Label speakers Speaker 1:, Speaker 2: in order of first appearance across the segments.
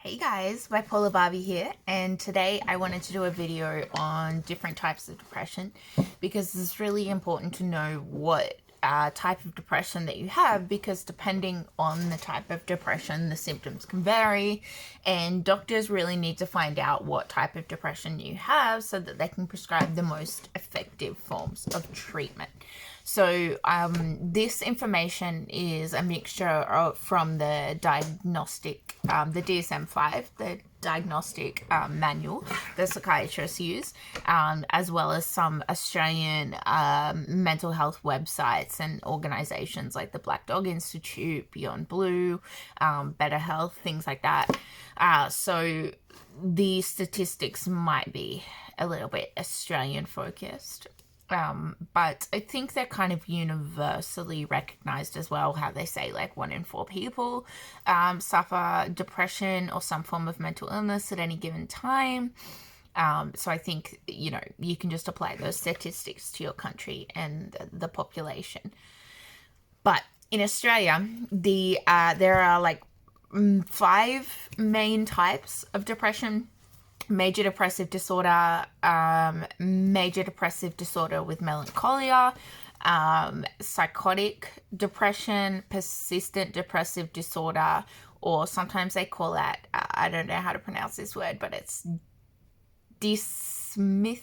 Speaker 1: Hey guys, Bipolar Barbie here, and today I wanted to do a video on different types of depression because it's really important to know what type of depression that you have, because depending on the type of depression, the symptoms can vary, and doctors really need to find out what type of depression you have so that they can prescribe the most effective forms of treatment. So this information is a mixture from the diagnostic, the DSM-5, the diagnostic manual that psychiatrists use, as well as some Australian mental health websites and organizations like the Black Dog Institute, Beyond Blue, Better Health, things like that. So the statistics might be a little bit Australian focused. But I think they're kind of universally recognized as well, how they say like 1 in 4 people suffer depression or some form of mental illness at any given time. So I think, you can just apply those statistics to your country and the population. But in Australia, there are like 5 main types of depression. Major depressive disorder, major depressive disorder with melancholia, psychotic depression, persistent depressive disorder, or sometimes they call that, I don't know how to pronounce this word, but it's dysthymic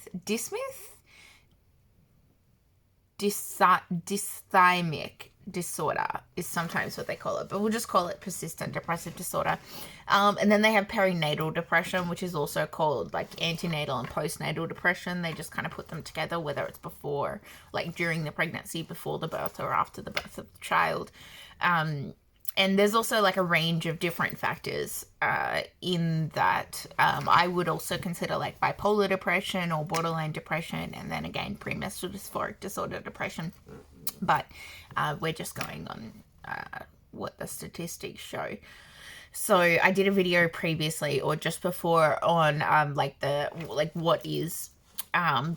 Speaker 1: disorder is sometimes what they call it, but we'll just call it persistent depressive disorder. And then they have perinatal depression, which is also called like antenatal and postnatal depression. They just kind of put them together, whether it's before, like during the pregnancy, before the birth, or after the birth of the child. And there's also like a range of different factors in that. I would also consider like bipolar depression or borderline depression, and then again premenstrual dysphoric disorder depression. But we're just going on what the statistics show. So I did a video previously or just before on what is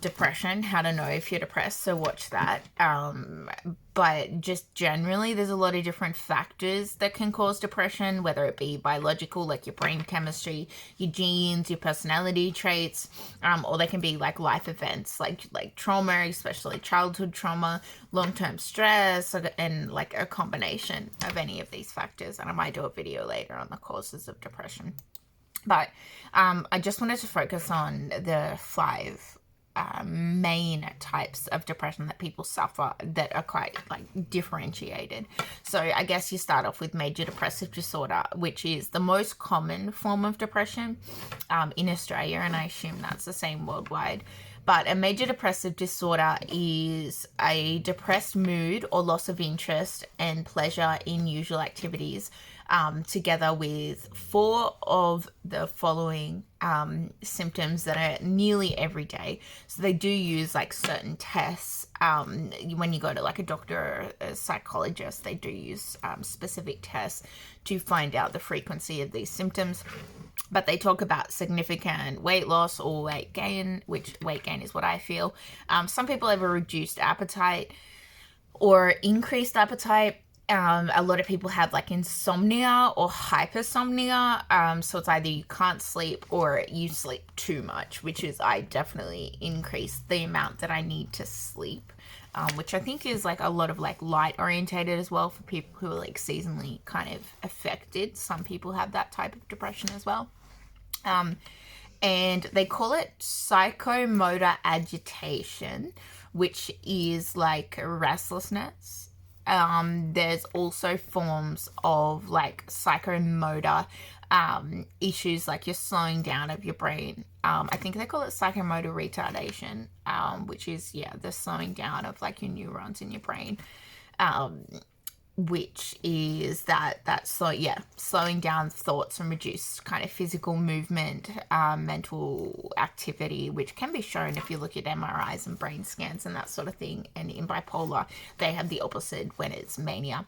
Speaker 1: depression, how to know if you're depressed, so watch that. But just generally, there's a lot of different factors that can cause depression, whether it be biological, like your brain chemistry, your genes, your personality traits, or they can be like life events, like trauma, especially childhood trauma, long-term stress, and like a combination of any of these factors. And I might do a video later on the causes of depression. But I just wanted to focus on the 5 main types of depression that people suffer that are quite like differentiated. So I guess you start off with major depressive disorder, which is the most common form of depression in Australia, and I assume that's the same worldwide. But a major depressive disorder is a depressed mood or loss of interest and pleasure in usual activities, together with 4 of the following symptoms that are nearly every day. So they do use like certain tests. When you go to like a doctor or a psychologist, they do use specific tests to find out the frequency of these symptoms. But they talk about significant weight loss or weight gain, which weight gain is what I feel. Some people have a reduced appetite or increased appetite. A lot of people have like insomnia or hypersomnia. So it's either you can't sleep or you sleep too much, which is I definitely increase the amount that I need to sleep, which I think is like a lot of like light orientated as well for people who are like seasonally kind of affected. Some people have that type of depression as well. And they call it psychomotor agitation, which is like restlessness. There's also forms of like psychomotor issues, like you're slowing down of your brain. I think they call it psychomotor retardation, which is the slowing down of like your neurons in your brain, which is slowing down thoughts and reduced kind of physical movement, mental activity, which can be shown if you look at MRIs and brain scans and that sort of thing. And in bipolar, they have the opposite when it's mania.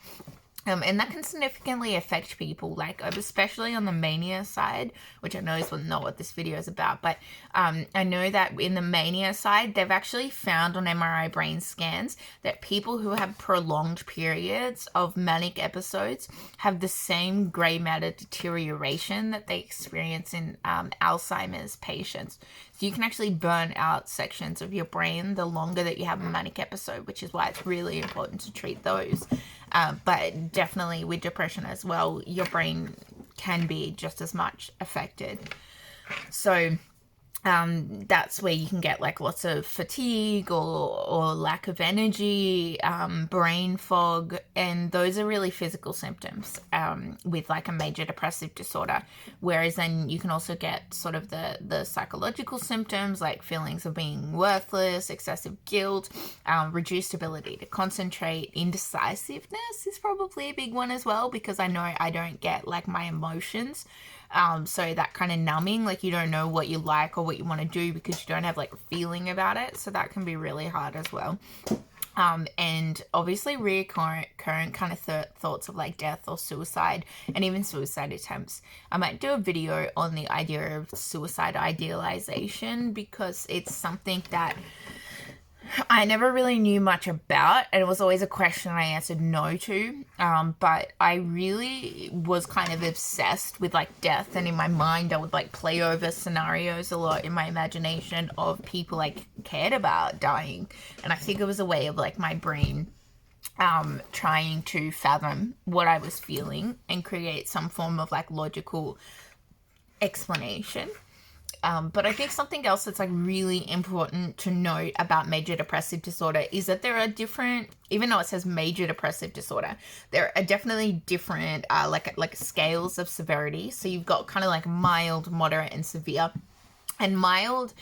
Speaker 1: And that can significantly affect people, like especially on the mania side, which I know is not what this video is about. But I know that in the mania side, they've actually found on MRI brain scans that people who have prolonged periods of manic episodes have the same gray matter deterioration that they experience in Alzheimer's patients. So you can actually burn out sections of your brain the longer that you have a manic episode, which is why it's really important to treat those. But definitely with depression as well, your brain can be just as much affected. So that's where you can get like lots of fatigue or lack of energy, brain fog, and those are really physical symptoms with like a major depressive disorder. Whereas then you can also get sort of the psychological symptoms like feelings of being worthless, excessive guilt, reduced ability to concentrate, indecisiveness is probably a big one as well, because I know I don't get like my emotions. So that kind of numbing, like you don't know what you like or what you want to do because you don't have like a feeling about it. So that can be really hard as well. And obviously recurrent kind of thoughts of like death or suicide and even suicide attempts. I might do a video on the idea of suicide idealization because it's something that I never really knew much about, and it was always a question I answered no to, but I really was kind of obsessed with like death, and in my mind I would like play over scenarios a lot in my imagination of people like cared about dying, and I think it was a way of like my brain trying to fathom what I was feeling and create some form of like logical explanation. But I think something else that's like really important to note about major depressive disorder is that there are different, even though it says major depressive disorder, there are definitely different like scales of severity. So you've got kind of like mild, moderate, and severe. And mild,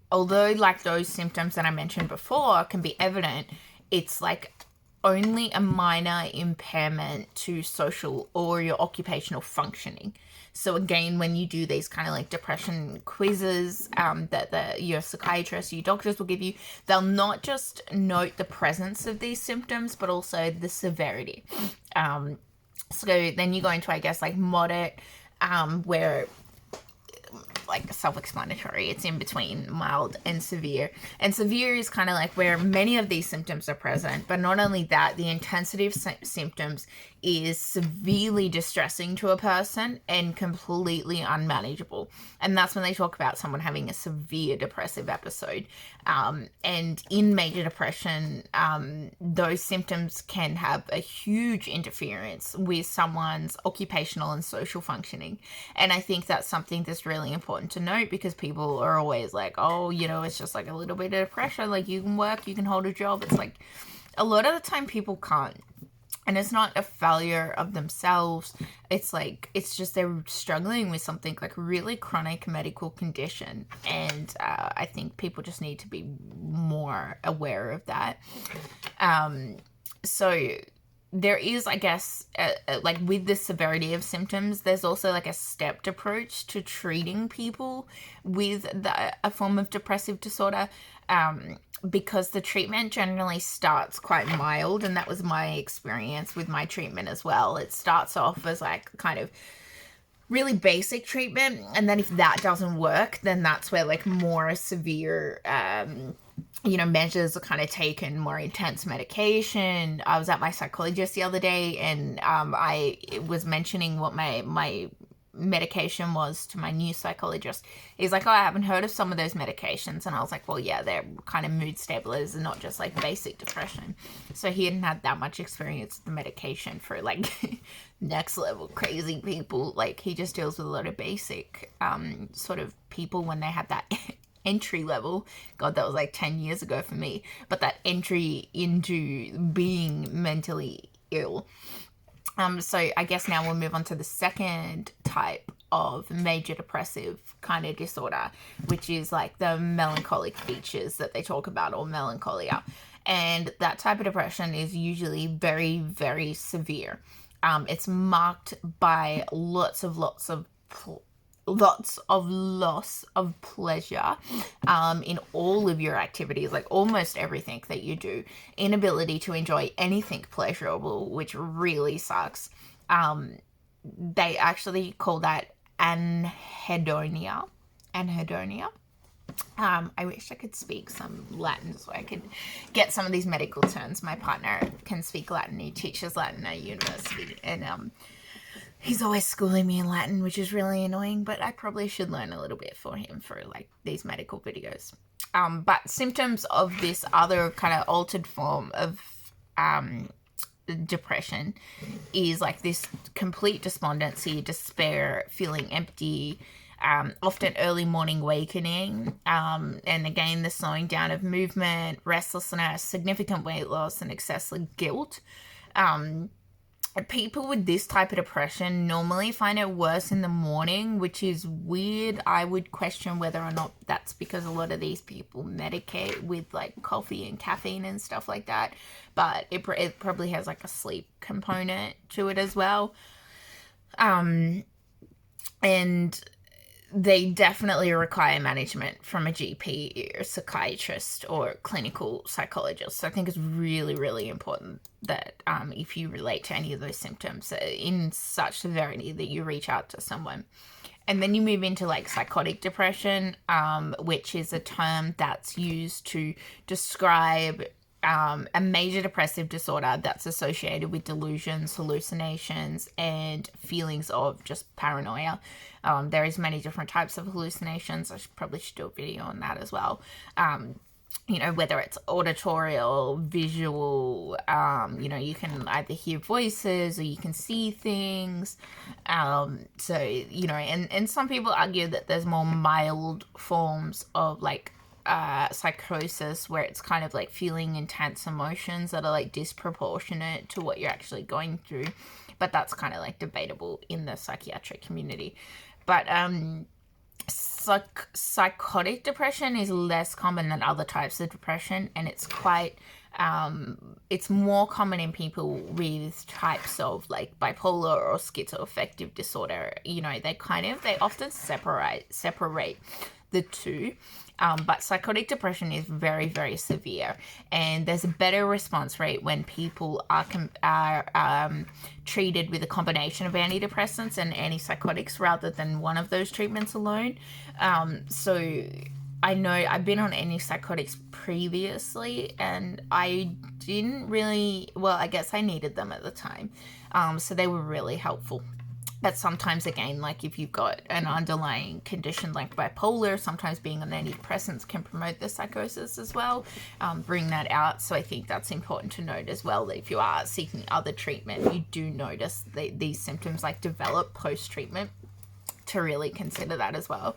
Speaker 1: although like those symptoms that I mentioned before can be evident, it's like only a minor impairment to social or your occupational functioning. So again, when you do these kind of like depression quizzes that your psychiatrist, your doctors will give you, they'll not just note the presence of these symptoms, but also the severity. So then you go into, I guess, like moderate, where like self-explanatory, it's in between mild and severe. And severe is kind of like where many of these symptoms are present, but not only that, the intensity of symptoms is severely distressing to a person and completely unmanageable. And that's when they talk about someone having a severe depressive episode. And in major depression, those symptoms can have a huge interference with someone's occupational and social functioning. And I think that's something that's really important to note, because people are always like, oh, you know, it's just like a little bit of depression, like you can work, you can hold a job. It's like a lot of the time people can't. And it's not a failure of themselves. It's like, it's just they're struggling with something like really chronic medical condition. And I think people just need to be more aware of that. So there is, I guess, like with the severity of symptoms, there's also like a stepped approach to treating people with a form of depressive disorder. Because the treatment generally starts quite mild, and that was my experience with my treatment as well. It starts off as like kind of really basic treatment, and then if that doesn't work, then that's where like more severe measures are kind of taken, more intense medication. I was at my psychologist the other day, and I was mentioning what my medication was to my new psychologist. He's like, oh, I haven't heard of some of those medications. And I was like, well, yeah, they're kind of mood stabilizers and not just like basic depression. So he hadn't had that much experience with the medication for like next level crazy people. Like he just deals with a lot of basic sort of people when they have that entry level. God, that was like 10 years ago for me. But that entry into being mentally ill. So I guess now we'll move on to the second type of major depressive kind of disorder, which is like the melancholic features that they talk about, or melancholia. And that type of depression is usually very, very severe. It's marked by lots of lots of loss of pleasure in all of your activities, like almost everything that you do, inability to enjoy anything pleasurable, which really sucks. They actually call that anhedonia. I wish I could speak some Latin so I could get some of these medical terms. My partner can speak Latin. He teaches Latin at university, and he's always schooling me in Latin, which is really annoying, but I probably should learn a little bit for him for like these medical videos. But symptoms of this other kind of altered form of depression is like this complete despondency, despair, feeling empty, often early morning wakening, and again the slowing down of movement, restlessness, significant weight loss, and excessive guilt. People with this type of depression normally find it worse in the morning, which is weird. I would question whether or not that's because a lot of these people medicate with like coffee and caffeine and stuff like that, but it probably has like a sleep component to it as well. And they definitely require management from a GP or psychiatrist or clinical psychologist. So I think it's really, really important that if you relate to any of those symptoms in such severity that you reach out to someone. And then you move into like psychotic depression, which is a term that's used to describe a major depressive disorder that's associated with delusions, hallucinations, and feelings of just paranoia. There is many different types of hallucinations. I probably should do a video on that as well. Whether it's auditorial, visual, you can either hear voices or you can see things. And some people argue that there's more mild forms of like psychosis where it's kind of like feeling intense emotions that are like disproportionate to what you're actually going through, but that's kind of like debatable in the psychiatric community. But psychotic depression is less common than other types of depression, and it's quite it's more common in people with types of like bipolar or schizoaffective disorder. They often separate the two. But psychotic depression is very, very severe, and there's a better response rate when people are treated with a combination of antidepressants and antipsychotics rather than one of those treatments alone. So I know I've been on antipsychotics previously, and I didn't really, I guess I needed them at the time. So they were really helpful. But sometimes, again, like if you've got an underlying condition like bipolar, sometimes being on antidepressants can promote the psychosis as well, bring that out. So I think that's important to note as well, that if you are seeking other treatment, you do notice these symptoms like develop post-treatment, to really consider that as well.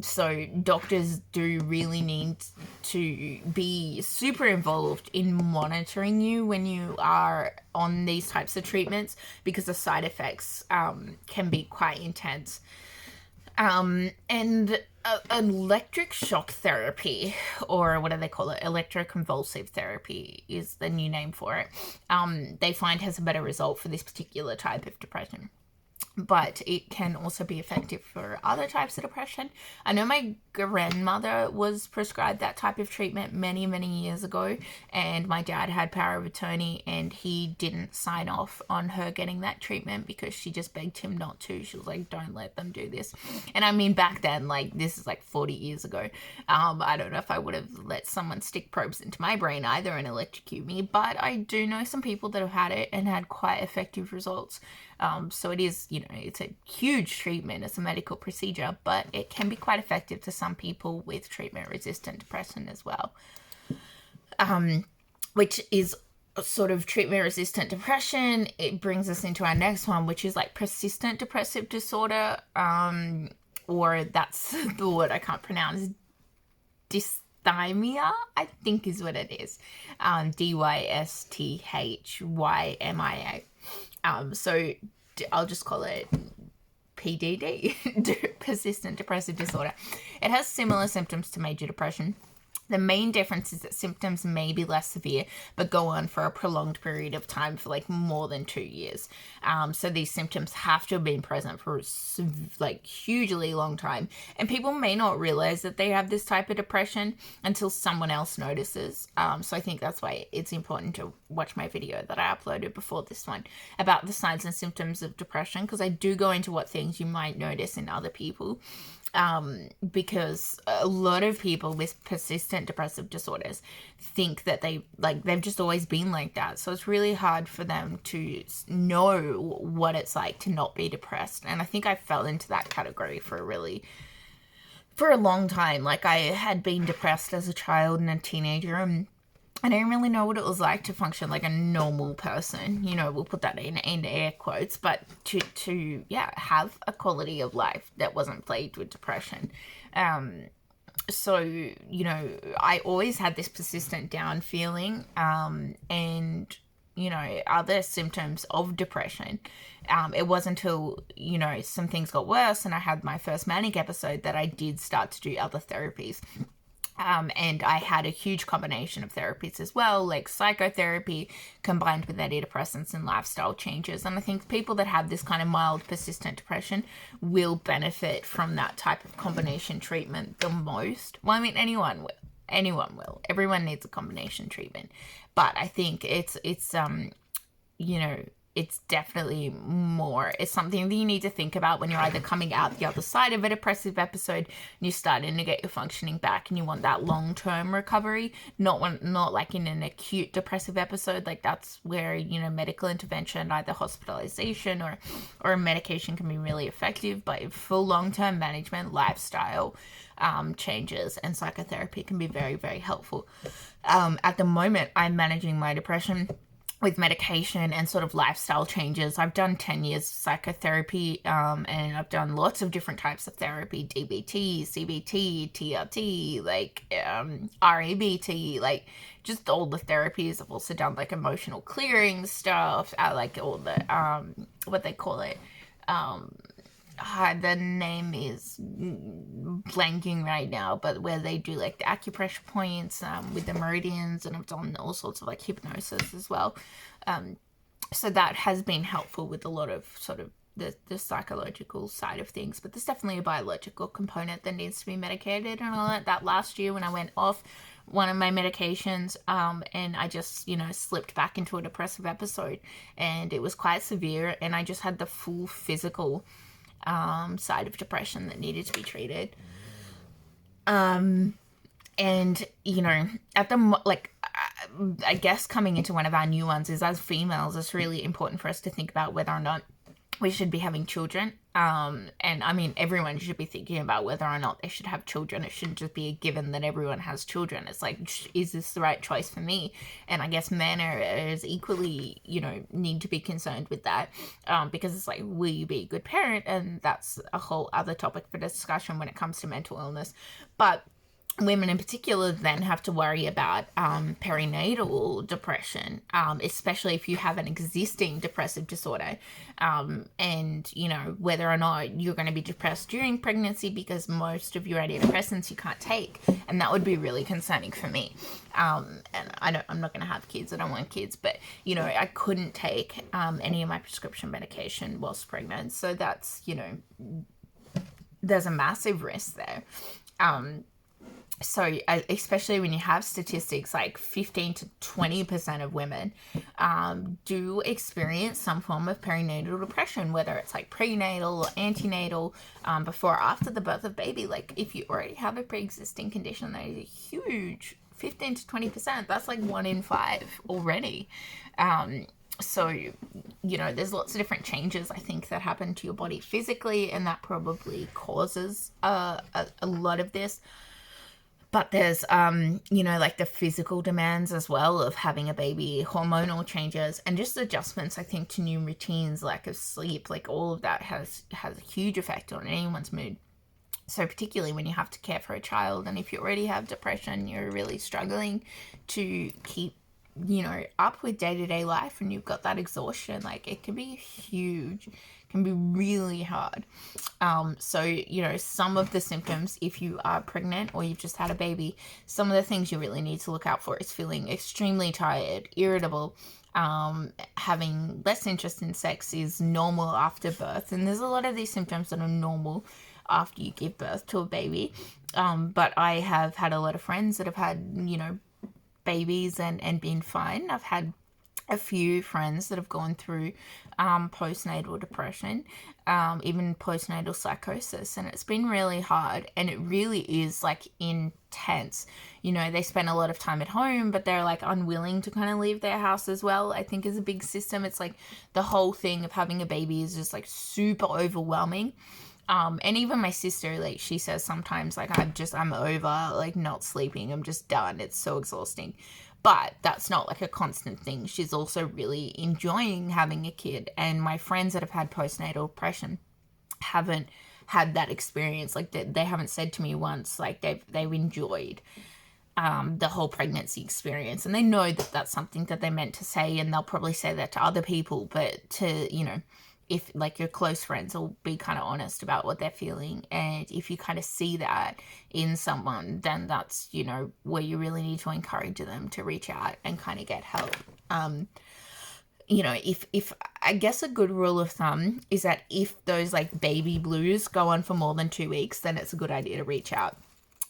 Speaker 1: So doctors do really need to be super involved in monitoring you when you are on these types of treatments, because the side effects can be quite intense. And electric shock therapy, or what do they call it? Electroconvulsive therapy is the new name for it. They find has a better result for this particular type of depression. But it can also be effective for other types of depression. I know my grandmother was prescribed that type of treatment many, many years ago, and my dad had power of attorney, and he didn't sign off on her getting that treatment because she just begged him not to. She was like, don't let them do this. And I mean, back then, like, this is like 40 years ago. I don't know if I would have let someone stick probes into my brain either and electrocute me, but I do know some people that have had it and had quite effective results. So it is, it's a huge treatment. It's a medical procedure, but it can be quite effective to some people with treatment-resistant depression as well, which is sort of treatment-resistant depression. It brings us into our next one, which is like persistent depressive disorder, or that's the word I can't pronounce, dysthymia, I think is what it is, dysthymia. So I'll just call it PDD, persistent depressive disorder. It has similar symptoms to major depression, The main difference is that symptoms may be less severe, but go on for a prolonged period of time for like more than 2 years. So these symptoms have to have been present for like hugely long time. And people may not realize that they have this type of depression until someone else notices. So I think that's why it's important to watch my video that I uploaded before this one about the signs and symptoms of depression, because I do go into what things you might notice in other people. Because a lot of people with persistent depressive disorders think that they've just always been like that. So it's really hard for them to know what it's like to not be depressed. And I think I fell into that category for a long time. Like, I had been depressed as a child and a teenager, and I didn't really know what it was like to function like a normal person. You know, we'll put that in air quotes, but to have a quality of life that wasn't plagued with depression. So, you know, I always had this persistent down feeling, and, you know, other symptoms of depression. It wasn't until, you know, some things got worse and I had my first manic episode that I did start to do other therapies. And I had a huge combination of therapies as well, like psychotherapy combined with antidepressants and lifestyle changes. And I think people that have this kind of mild persistent depression will benefit from that type of combination treatment the most. Well, I mean, anyone will. Anyone will. Everyone needs a combination treatment. But I think it's you know, it's definitely more. It's something that you need to think about when you're either coming out the other side of a depressive episode and you're starting to get your functioning back and you want that long-term recovery, not like in an acute depressive episode. Like, that's where, you know, medical intervention, either hospitalization or medication, can be really effective. But for long-term management, lifestyle changes and psychotherapy can be very, very helpful. At the moment, I'm managing my depression with medication and sort of lifestyle changes. I've done 10 years psychotherapy, and I've done lots of different types of therapy: DBT, CBT, TRT, like REBT, like just all the therapies. I've also done like emotional clearing stuff. I like all the what they call it. The name is blanking right now, but where they do like the acupressure points with the meridians, and I've done all sorts of like hypnosis as well. So that has been helpful with a lot of sort of the psychological side of things, but there's definitely a biological component that needs to be medicated. And I learned that last year when I went off one of my medications, and I just, you know, slipped back into a depressive episode, and it was quite severe, and I just had the full physical side of depression that needed to be treated. And, you know, I guess coming into one of our new ones is, as females, it's really important for us to think about whether or not we should be having children. And I mean, everyone should be thinking about whether or not they should have children. It shouldn't just be a given that everyone has children. It's like, is this the right choice for me? And I guess men are as equally, you know, need to be concerned with that, because it's like, will you be a good parent? And that's a whole other topic for discussion when it comes to mental illness. But women in particular then have to worry about perinatal depression, especially if you have an existing depressive disorder, and, you know, whether or not you're going to be depressed during pregnancy, because most of your antidepressants you can't take, and that would be really concerning for me. And I'm not going to have kids. I don't want kids, but, you know, I couldn't take any of my prescription medication whilst pregnant, so that's, you know, there's a massive risk there. So especially when you have statistics like 15 to 20% of women do experience some form of perinatal depression, whether it's like prenatal or antenatal, before or after the birth of baby. Like, if you already have a pre-existing condition, that is a huge 15 to 20%. That's like 1 in 5 already. So, you know, there's lots of different changes, I think, that happen to your body physically, and that probably causes a lot of this. But there's, you know, like the physical demands as well of having a baby, hormonal changes, and just adjustments, I think, to new routines, lack of sleep. Like, all of that has a huge effect on anyone's mood. So particularly when you have to care for a child, and if you already have depression, you're really struggling to keep you know, up with day-to-day life and you've got that exhaustion, like it can be huge, can be really hard. So, you know, some of the symptoms, if you are pregnant or you've just had a baby, some of the things you really need to look out for is feeling extremely tired, irritable, having less interest in sex is normal after birth. And there's a lot of these symptoms that are normal after you give birth to a baby. But I have had a lot of friends that have had, you know, babies and been fine. I've had a few friends that have gone through postnatal depression, even postnatal psychosis, and it's been really hard, and it really is like intense. You know, they spend a lot of time at home, but they're like unwilling to kind of leave their house as well, I think is a big system. It's like the whole thing of having a baby is just like super overwhelming. And even my sister, like, she says sometimes, like, I'm over, like, not sleeping. I'm just done. It's so exhausting. But that's not, like, a constant thing. She's also really enjoying having a kid. And my friends that have had postnatal depression haven't had that experience. Like, they haven't said to me once, like, they've enjoyed the whole pregnancy experience. And they know that that's something that they meant to say, and they'll probably say that to other people. But to, you know, if like your close friends will be kind of honest about what they're feeling, and if you kind of see that in someone, then that's, you know, where you really need to encourage them to reach out and kind of get help. You know, if I guess a good rule of thumb is that if those like baby blues go on for more than 2 weeks, then it's a good idea to reach out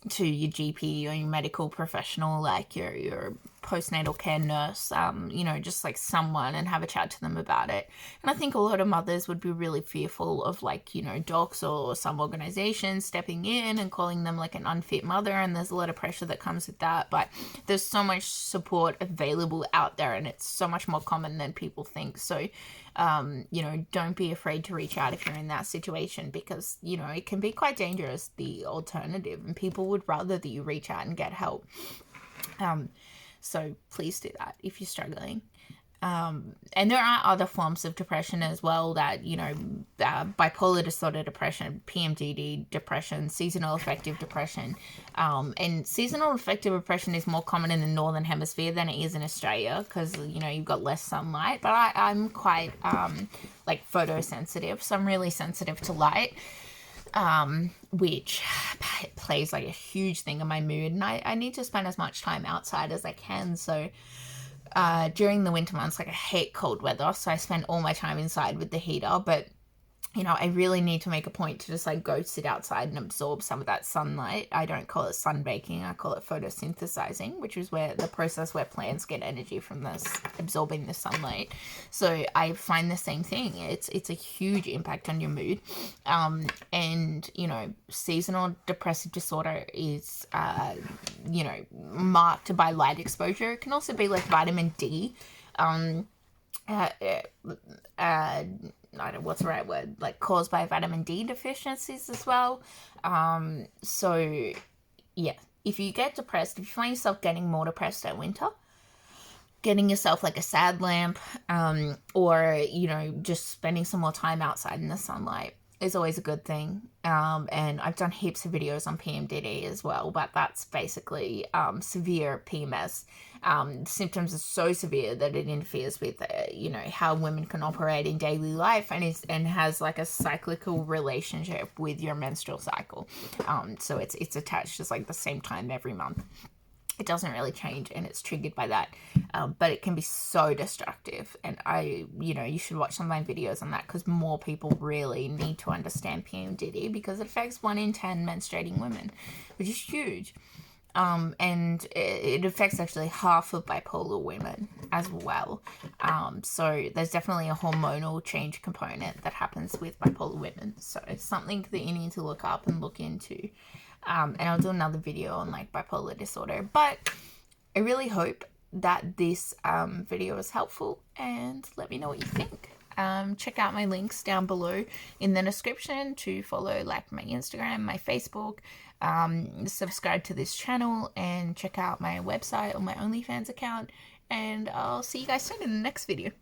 Speaker 1: to your GP or your medical professional, like your postnatal care nurse, you know, just like someone, and have a chat to them about it. And I think a lot of mothers would be really fearful of, like, you know, docs or some organizations stepping in and calling them like an unfit mother, and there's a lot of pressure that comes with that. But there's so much support available out there, and it's so much more common than people think. So you know, don't be afraid to reach out if you're in that situation, because, you know, it can be quite dangerous, the alternative, and people would rather that you reach out and get help. So please do that if you're struggling. And there are other forms of depression as well that, you know, bipolar disorder depression, PMDD depression, seasonal affective depression. And seasonal affective depression is more common in the Northern Hemisphere than it is in Australia, because, you know, you've got less sunlight. But I'm quite, like, photosensitive, so I'm really sensitive to light. Which plays like a huge thing in my mood, and I need to spend as much time outside as I can. So during the winter months, like, I hate cold weather, so I spend all my time inside with the heater. But, you know, I really need to make a point to just like go sit outside and absorb some of that sunlight. I don't call it sunbaking, I call it photosynthesizing, which is where the process where plants get energy from this, absorbing the sunlight. So I find the same thing. It's a huge impact on your mood. And, you know, seasonal depressive disorder is, you know, marked by light exposure. It can also be like vitamin D. I don't know what's the right word, like caused by vitamin D deficiencies as well. So yeah, if you get depressed, if you find yourself getting more depressed at winter, getting yourself like a sad lamp, or, you know, just spending some more time outside in the sunlight is always a good thing. And I've done heaps of videos on PMDD as well, but that's basically severe PMS. Symptoms are so severe that it interferes with, you know, how women can operate in daily life, and has like a cyclical relationship with your menstrual cycle. So it's attached just like the same time every month. It doesn't really change, and it's triggered by that. But it can be so destructive, and you know, you should watch some of my videos on that, because more people really need to understand PMDD, because it affects 1 in 10 menstruating women, which is huge. And it affects actually half of bipolar women as well. So there's definitely a hormonal change component that happens with bipolar women. So it's something that you need to look up and look into. And I'll do another video on like bipolar disorder. But I really hope that this video was helpful, and let me know what you think. Check out my links down below in the description to follow like my Instagram, my Facebook, subscribe to this channel, and check out my website or my OnlyFans account. And I'll see you guys soon in the next video.